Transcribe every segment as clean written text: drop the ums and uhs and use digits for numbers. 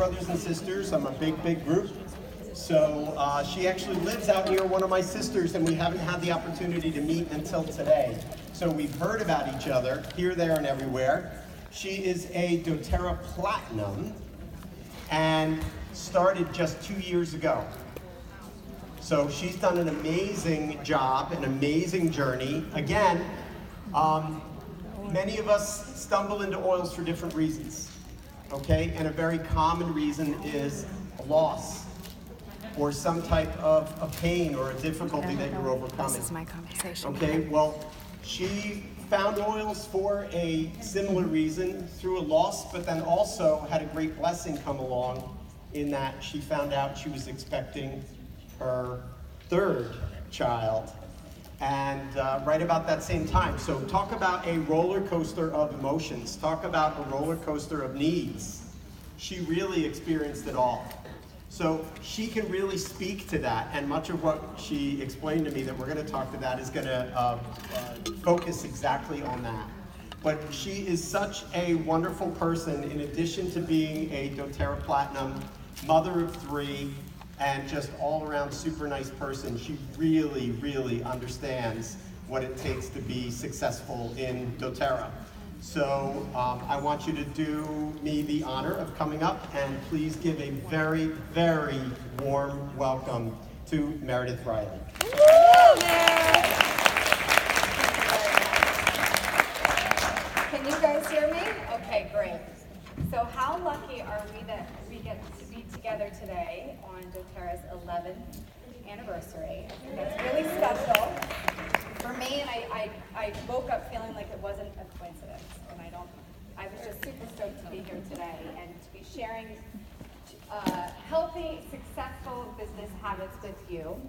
brothers and sisters. I'm a big group. So she actually lives out near one of my sisters, and we haven't had the opportunity to meet until today. So we've heard about each other here, there, and everywhere. She is a doTERRA Platinum and started just 2 years ago. So she's done an amazing job, an amazing journey. Again, many of us stumble into oils for different reasons, okay? And a very common reason is a loss or some type of pain or a difficulty that you're overcoming. This is my conversation. Okay, well, she found oils for a similar reason, through a loss, but then also had a great blessing come along in that she found out she was expecting her third child, and right about that same time. So talk about a roller coaster of emotions. Talk about a roller coaster of needs. She really experienced it all. So she can really speak to that, and much of what she explained to me that we're going to talk to that is going to focus exactly on that. But she is such a wonderful person, in addition to being a doTERRA Platinum, mother of 3, and just all around super nice person. She really understands what it takes to be successful in doTERRA. So I want you to do me the honor of coming up and please give a very warm welcome to Meredith Riley. Can you guys hear me? Okay, great. So how lucky are we that we get to be together today on doTERRA's 11th anniversary? I think that's really special for me, and I woke up feeling like it wasn't a coincidence, and I was just super stoked to be here today and to be sharing healthy, successful business habits with you.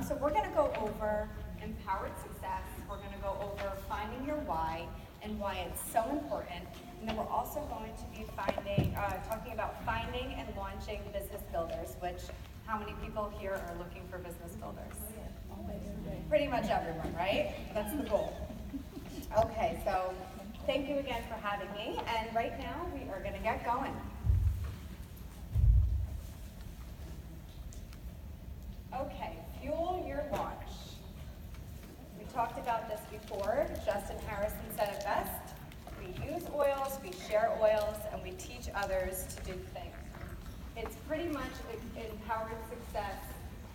So we're going to go over empowered success. We're going to go over finding your why and why it's so important. And then we're also going to be talking about finding and launching business builders, which how many people here are looking for business builders? Pretty much everyone, right? That's the goal. Okay, so thank you again for having me. And right now we are going to get going. Okay, fuel your launch. We talked about this before. Justin Harrison said it best. We use oils, we share oils, and we teach others to do things. It's pretty much empowered success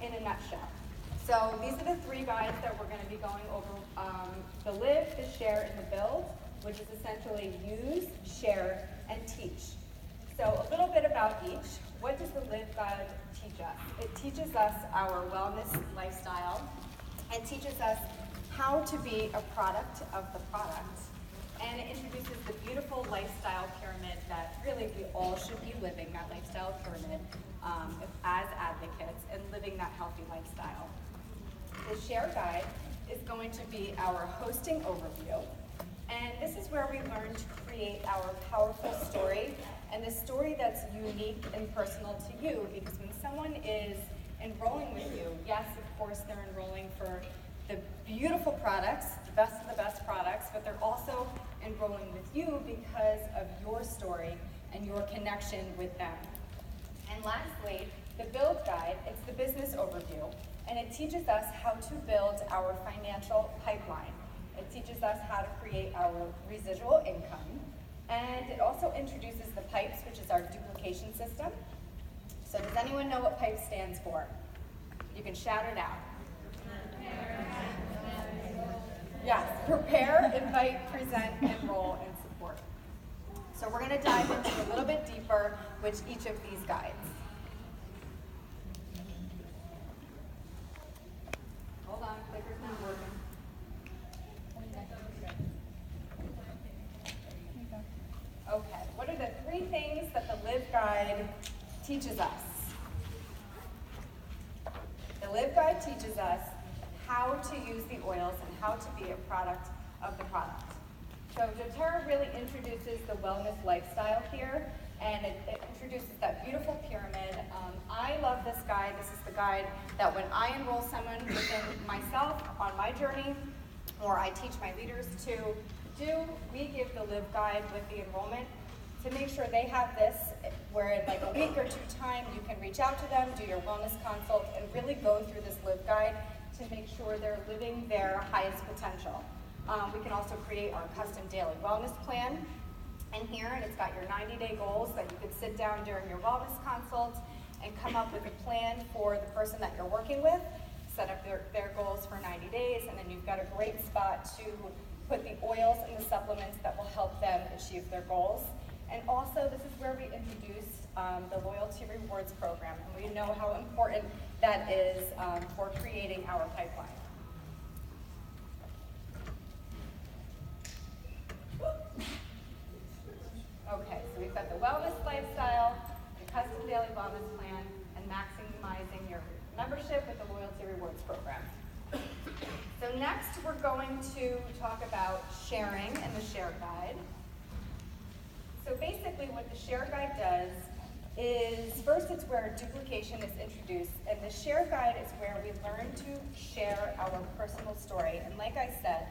in a nutshell. So these are the 3 guides that we're going to be going over. The live, the share, and the build, which is essentially use, share, and teach. So a little bit about each. What does the live guide teach us? It teaches us our wellness lifestyle and teaches us how to be a product of the product. And it introduces the beautiful lifestyle pyramid that really we all should be living, that lifestyle pyramid as advocates and living that healthy lifestyle. The share guide is going to be our hosting overview. And this is where we learn to create our powerful story, and the story that's unique and personal to you, because when someone is enrolling with you, yes, of course, they're enrolling for the beautiful products, the best of the best products, but they're also enrolling with you because of your story and your connection with them. And lastly, the build guide, it's the business overview, and it teaches us how to build our financial pipeline. It teaches us how to create our residual income, and it also introduces the PIPES, which is our duplication system. So does anyone know what PIPES stands for? You can shout it out. Yes, prepare, invite, present, enroll, and support. So we're going to dive into a little bit deeper with each of these guides. Hold on, clicker's not working. Okay, what are the 3 things that the Live Guide teaches us? The Live Guide teaches us how to use the oils and how to be a product of the product. So doTERRA really introduces the wellness lifestyle here, and it introduces that beautiful pyramid. I love this guide. This is the guide that when I enroll someone within myself on my journey, or I teach my leaders to do, we give the Live Guide with the enrollment to make sure they have this where week or two time, you can reach out to them, do your wellness consult, and really go through this Live Guide to make sure they're living their highest potential. We can also create our custom daily wellness plan in here, and it's got your 90-day goals that you could sit down during your wellness consult and come up with a plan for the person that you're working with, set up their goals for 90 days, and then you've got a great spot to put the oils and the supplements that will help them achieve their goals. And also, this is where we introduced the Loyalty Rewards Program, and we know how important that is for creating our pipeline. Okay, so we've got the wellness lifestyle, the custom daily wellness plan, and maximizing your membership with the Loyalty Rewards Program. So next, we're going to talk about sharing and the Share Guide. So basically what the Share Guide does is, first it's where duplication is introduced, and the Share Guide is where we learn to share our personal story. And like I said,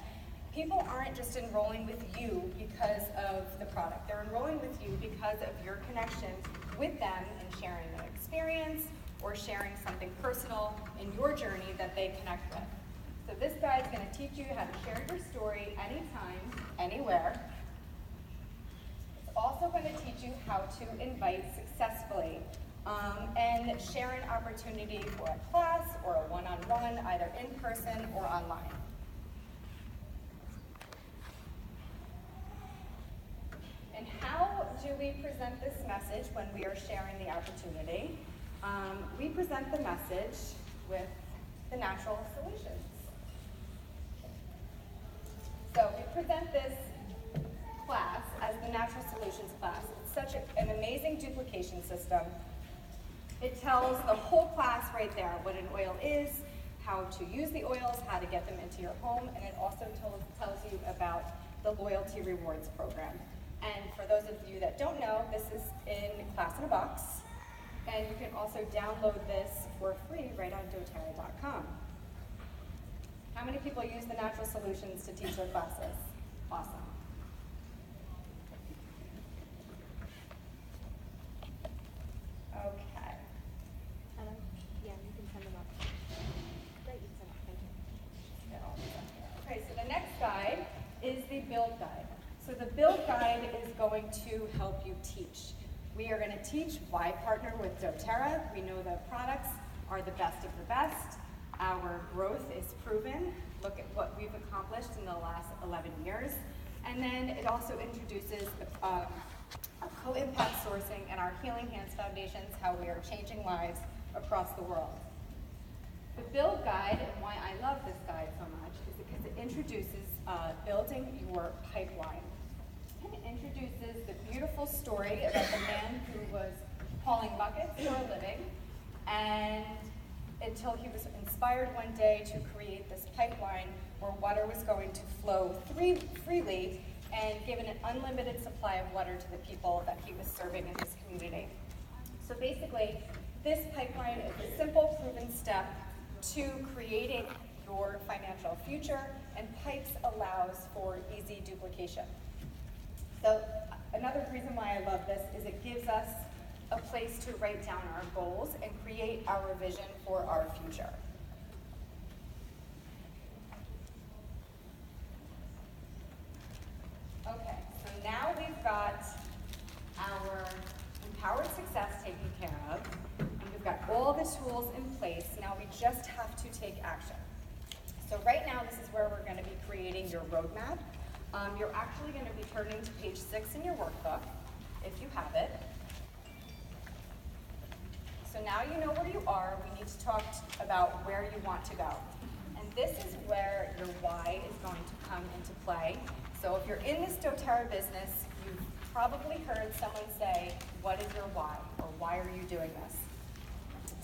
people aren't just enrolling with you because of the product. They're enrolling with you because of your connection with them and sharing an experience or sharing something personal in your journey that they connect with. So this guide is going to teach you how to share your story anytime, anywhere. It's also going to teach you how to invite successfully and share an opportunity for a class or a one-on-one, either in person or online. And how do we present this message when we are sharing the opportunity? We present the message with the natural solutions. So we present this class as the Natural Solutions class. It's such an amazing duplication system. It tells the whole class right there what an oil is, how to use the oils, how to get them into your home, and it also tells you about the Loyalty Rewards Program. And for those of you that don't know, this is in Class in a Box, and you can also download this for free right on doTERRA.com. How many people use the Natural Solutions to teach their classes? Awesome. Okay. Yeah, you can send them up. Great, you can send them. Thank you. Get all these up here. Okay, so the next guide is the Build Guide. So the Build Guide is going to help you teach. We are going to teach why partner with doTERRA. We know the products are the best of the best. Our growth is proven. Look at what we've accomplished in the last 11 years. And then it also introduces our co-impact sourcing and our Healing Hands Foundations, how we are changing lives across the world. The Build Guide, and why I love this guide so much, is because it introduces building your pipeline. It introduces the beautiful story about the man who was hauling buckets for a living, and until he was inspired one day to create this pipeline where water was going to flow freely and give an unlimited supply of water to the people that he was serving in his community. So basically, this pipeline is a simple, proven step to creating your financial future, and Pipes allows for easy duplication. So another reason why I love this is it gives us a place to write down our goals and create our vision for our future. Okay, so now we've got our empowered success taken care of, and we've got all the tools in place. Now we just have to take action. So right now, this is where we're going to be creating your roadmap. You're actually going to be turning to page 6 in your workbook, if you have it. So now you know where you are. We need to talk about where you want to go. And this is where your why is going to come into play. So if you're in this doTERRA business, you've probably heard someone say, what is your why? Or why are you doing this?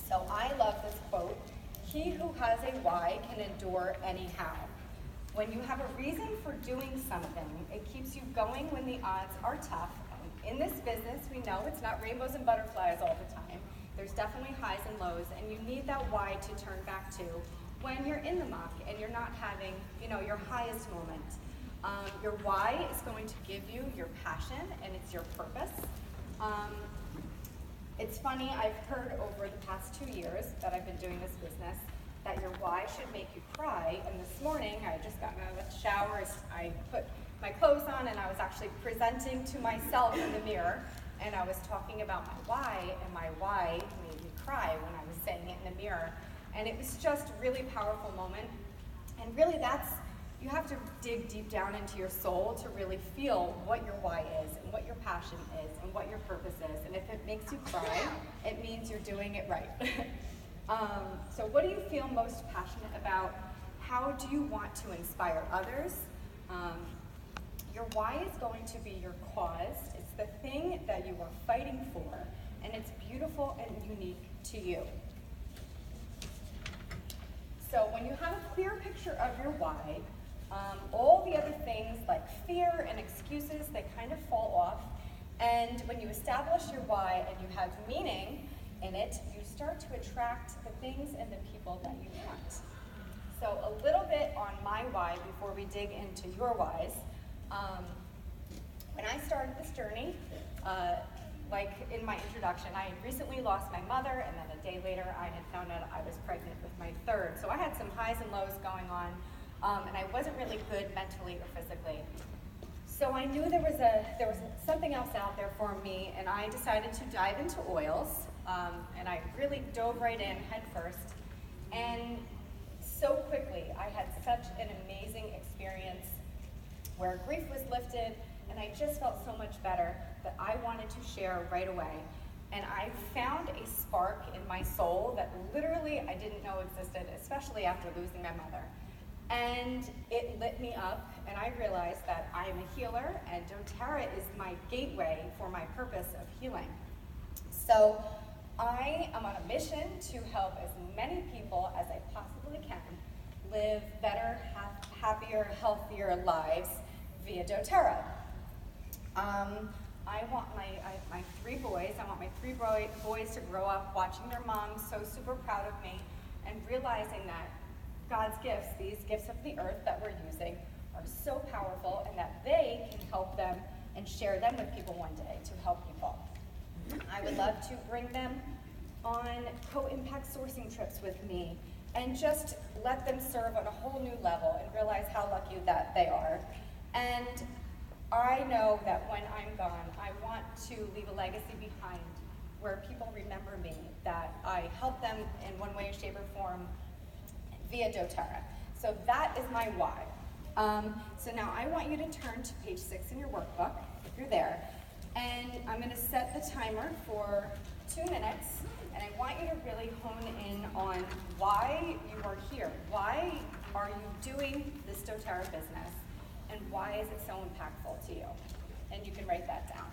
So I love this quote, he who has a why can endure any how. When you have a reason for doing something, it keeps you going when the odds are tough. In this business, we know it's not rainbows and butterflies all the time. There's definitely highs and lows, and you need that why to turn back to when you're in the muck and you're not having, your highest moment. Your why is going to give you your passion and it's your purpose. It It's funny, I've heard over the past 2 years that I've been doing this business that your why should make you cry. And this morning, I had just gotten out of the shower, I put my clothes on, and I was actually presenting to myself in the mirror, and I was talking about my why, and my why made me cry when I was saying it in the mirror. And it was just a really powerful moment. And really you have to dig deep down into your soul to really feel what your why is, and what your passion is, and what your purpose is. And if it makes you cry, it means you're doing it right. So what do you feel most passionate about? How do you want to inspire others? Your why is going to be your cause. It's the thing that you are fighting for, and it's beautiful and unique to you. So when you have a clear picture of your why, all the other things like fear and excuses, they kind of fall off. And when you establish your why and you have meaning in it, you start to attract the things and the people that you want. So a little bit on my why before we dig into your whys. When I started this journey, like in my introduction, I had recently lost my mother, and then a day later I had found out I was pregnant with my third. So I had some highs and lows going on, and I wasn't really good mentally or physically. So I knew there was something else out there for me, and I decided to dive into oils, and I really dove right in head first. And so quickly, I had such an amazing experience where grief was lifted, and I just felt so much better that I wanted to share right away. And I found a spark in my soul that literally I didn't know existed, especially after losing my mother. And it lit me up, and I realized that I am a healer, and doTERRA is my gateway for my purpose of healing. So I am on a mission to help as many people as I possibly can live better, happier, healthier lives via doTERRA. I want my 3 boys, I want my 3 boys to grow up watching their moms so super proud of me, and realizing that God's gifts, these gifts of the earth that we're using, are so powerful, and that they can help them and share them with people one day to help people. I would love to bring them on co-impact sourcing trips with me, and just let them serve on a whole new level and realize how lucky that they are. And I know that when I'm gone, I want to leave a legacy behind where people remember me, that I help them in one way, shape, or form via doTERRA. So that is my why. So now I want you to turn to page 6 in your workbook, if you're there, and I'm going to set the timer for 2 minutes, and I want you to really hone in on why you are here. Why are you doing this doTERRA business, and why is it so impactful to you? And you can write that down.